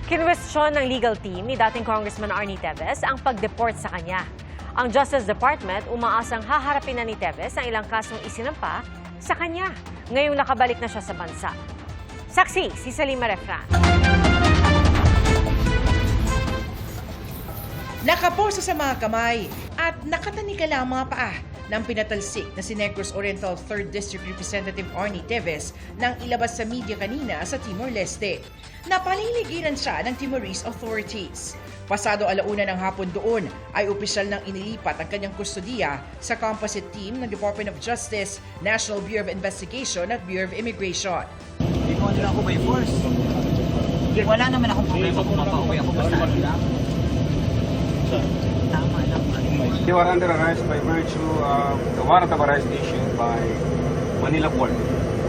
Kinwestiyon ng legal team ni dating Congressman Arnie Teves ang pag-deport sa kanya. Ang Justice Department umaasang haharapin na ni Teves ang ilang kasong isinampa sa kanya ngayong nakabalik na siya sa bansa. Saksi si Salima Refran. Nakaposa sa mga kamay at nakatanikala ang mga paa ng pinatalsik na si Negros Oriental 3rd District Representative Arnie Teves nang ilabas sa media kanina sa Timor-Leste. Napaliligiran siya ng Timorese authorities. Pasado 1:00 ng hapon doon ay opisyal nang inilipat ang kanyang kustodiya sa composite team ng Department of Justice, National Bureau of Investigation at Bureau of Immigration. Hindi ko nila ako by force. Wala naman akong problema kung mapauwi ako basta lang. Tama lang. They were under arrest by virtue of the warrant of arrest issued by Manila Court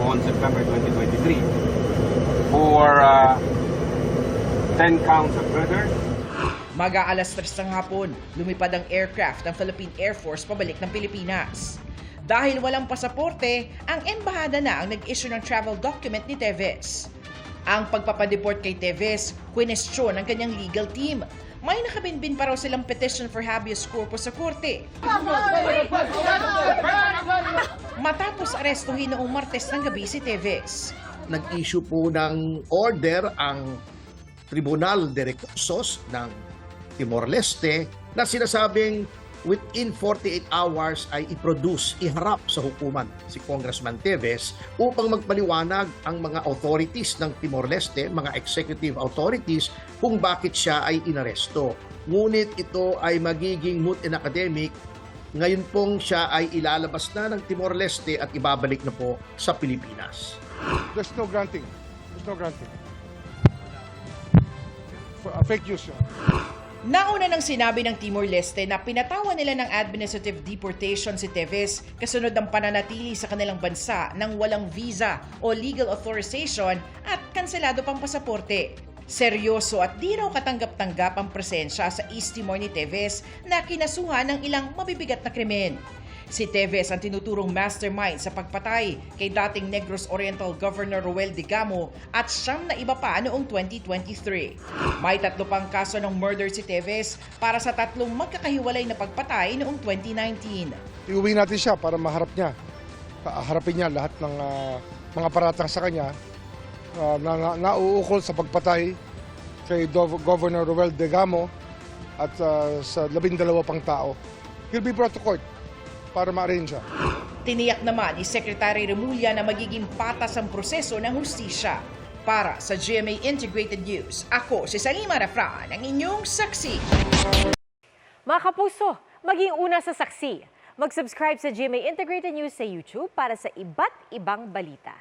on September 2023 for 10 counts of murder. Mag-aalas 3 ng hapon, lumipad ang aircraft ng Philippine Air Force pabalik ng Pilipinas. Dahil walang pasaporte, ang embahada na ang nag-issue ng travel document ni Teves. Ang pagpapadeport kay Teves, kwinestyon ng kanyang legal team. May nakabinbin pa raw silang petition for habeas corpus sa korte. Matapos arestuhin noong Martes ng gabi si Teves. Nag-issue po ng order ang Tribunal de Recursos ng Timor-Leste na sinasabing within 48 hours ay i-produce, iharap sa hukuman si Congressman Teves upang magpaliwanag ang mga authorities ng Timor-Leste, mga executive authorities, kung bakit siya ay inaresto. Ngunit ito ay magiging moot and academic. Ngayon pong siya ay ilalabas na ng Timor-Leste at ibabalik na po sa Pilipinas. There's no granting. There's no granting. Fake news yun. Nauna nang sinabi ng Timor-Leste na pinatawan nila ng administrative deportation si Teves kasunod ng pananatili sa kanilang bansa nang walang visa o legal authorization at kanselado pang pasaporte. Seryoso at di raw katanggap-tanggap ang presensya sa East Timor ni Teves na kinasuhan ng ilang mabibigat na krimen. Si Teves ang tinuturong mastermind sa pagpatay kay dating Negros Oriental Governor Roel Digamo at siyam na iba pa noong 2023. May 3 pang kaso ng murder si Teves para sa 3 magkakahiwalay na pagpatay noong 2019. Iuwi natin siya para maharap niya. Harapin niya lahat ng mga paratang sa kanya na nauukol sa pagpatay kay Governor Roel Digamo at sa 12 pang tao. He'll be brought to court para ma-arrange siya. Tiniyak naman ni Secretary Remulla na magiging patas ang proseso ng hustisya. Para sa GMA Integrated News, ako si Salima Refran, ang inyong saksi. Mga kapuso, maging una sa saksi. Mag-subscribe sa GMA Integrated News sa YouTube para sa iba't ibang balita.